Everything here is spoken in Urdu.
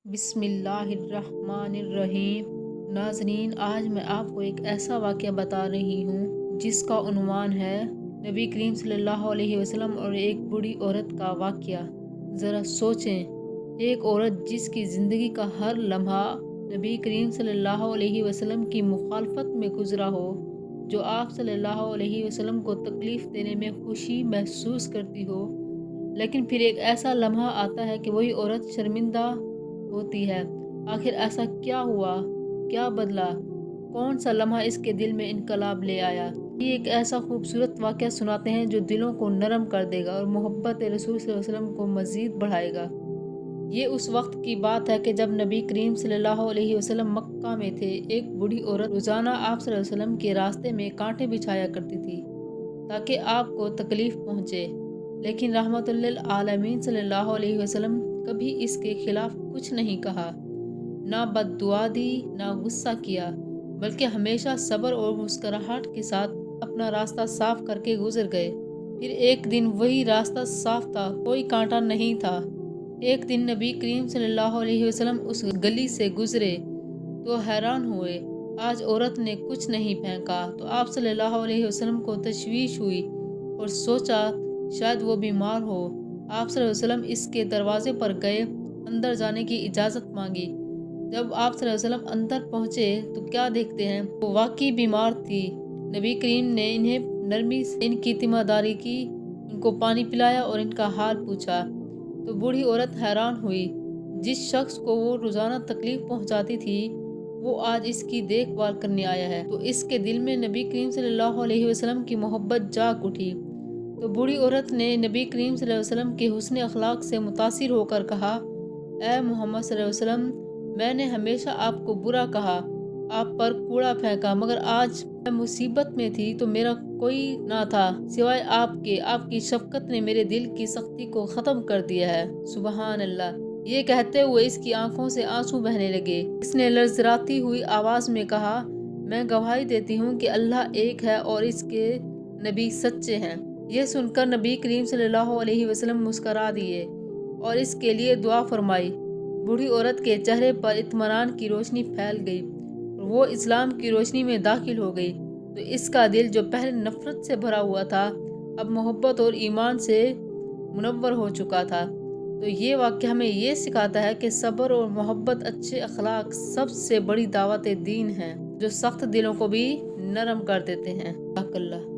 بسم اللہ الرحمن الرحیم۔ ناظرین، آج میں آپ کو ایک ایسا واقعہ بتا رہی ہوں جس کا عنوان ہے نبی کریم صلی اللہ علیہ وسلم اور ایک بوڑھی عورت کا واقعہ۔ ذرا سوچیں، ایک عورت جس کی زندگی کا ہر لمحہ نبی کریم صلی اللہ علیہ وسلم کی مخالفت میں گزرا ہو، جو آپ صلی اللہ علیہ وسلم کو تکلیف دینے میں خوشی محسوس کرتی ہو، لیکن پھر ایک ایسا لمحہ آتا ہے کہ وہی عورت شرمندہ ہوتی ہے۔ آخر ایسا کیا ہوا؟ کیا بدلا؟ کون سا لمحہ اس کے دل میں انقلاب لے آیا؟ یہ ایک ایسا خوبصورت واقعہ سناتے ہیں جو دلوں کو نرم کر دے گا اور محبت رسول صلی اللہ علیہ وسلم کو مزید بڑھائے گا۔ یہ اس وقت کی بات ہے کہ جب نبی کریم صلی اللہ علیہ وسلم مکہ میں تھے۔ ایک بوڑھی عورت روزانہ آپ صلی اللہ علیہ وسلم کے راستے میں کانٹے بچھایا کرتی تھی تاکہ آپ کو تکلیف پہنچے، لیکن رحمت للعالمین صلی اللہ علیہ وسلم کبھی اس کے خلاف کچھ نہیں کہا، نہ بد دعا دی، نہ غصہ کیا، بلکہ ہمیشہ صبر اور مسکراہٹ کے ساتھ اپنا راستہ صاف کر کے گزر گئے۔ پھر ایک دن وہی راستہ صاف تھا، کوئی کانٹا نہیں تھا۔ ایک دن نبی کریم صلی اللہ علیہ وسلم اس گلی سے گزرے تو حیران ہوئے، آج عورت نے کچھ نہیں پھینکا۔ تو آپ صلی اللہ علیہ وسلم کو تشویش ہوئی اور سوچا شاید وہ بیمار ہو۔ آپ صلی اللہ علیہ وسلم اس کے دروازے پر گئے، اندر جانے کی اجازت مانگی۔ جب آپ صلی اللہ علیہ وسلم اندر پہنچے تو کیا دیکھتے ہیں، وہ واقعی بیمار تھی۔ نبی کریم نے انہیں نرمی سے ان کی تیمارداری کی، ان کو پانی پلایا اور ان کا حال پوچھا۔ تو بوڑھی عورت حیران ہوئی، جس شخص کو وہ روزانہ تکلیف پہنچاتی تھی وہ آج اس کی دیکھ بھال کرنے آیا ہے۔ تو اس کے دل میں نبی کریم صلی اللہ علیہ وسلم کی محبت جاگ اٹھی۔ تو بوڑھی عورت نے نبی کریم صلی اللہ علیہ وسلم کے حسن اخلاق سے متاثر ہو کر کہا، اے محمد صلی اللہ علیہ وسلم، میں نے ہمیشہ آپ کو برا کہا، آپ پر کوڑا پھینکا، مگر آج میں مصیبت میں تھی تو میرا کوئی نہ تھا سوائے آپ کے۔ آپ کی شفقت نے میرے دل کی سختی کو ختم کر دیا ہے۔ سبحان اللہ۔ یہ کہتے ہوئے اس کی آنکھوں سے آنسو بہنے لگے۔ اس نے لرزراتی ہوئی آواز میں کہا، میں گواہی دیتی ہوں کہ اللہ ایک ہے اور اس کے نبی سچے ہیں۔ یہ سن کر نبی کریم صلی اللہ علیہ وسلم مسکرا دیے اور اس کے لیے دعا فرمائی۔ بوڑھی عورت کے چہرے پر اطمینان کی روشنی پھیل گئی اور وہ اسلام کی روشنی میں داخل ہو گئی۔ تو اس کا دل جو پہلے نفرت سے بھرا ہوا تھا اب محبت اور ایمان سے منور ہو چکا تھا۔ تو یہ واقعہ ہمیں یہ سکھاتا ہے کہ صبر اور محبت، اچھے اخلاق سب سے بڑی دعوت دین ہیں جو سخت دلوں کو بھی نرم کر دیتے ہیں۔ اللہ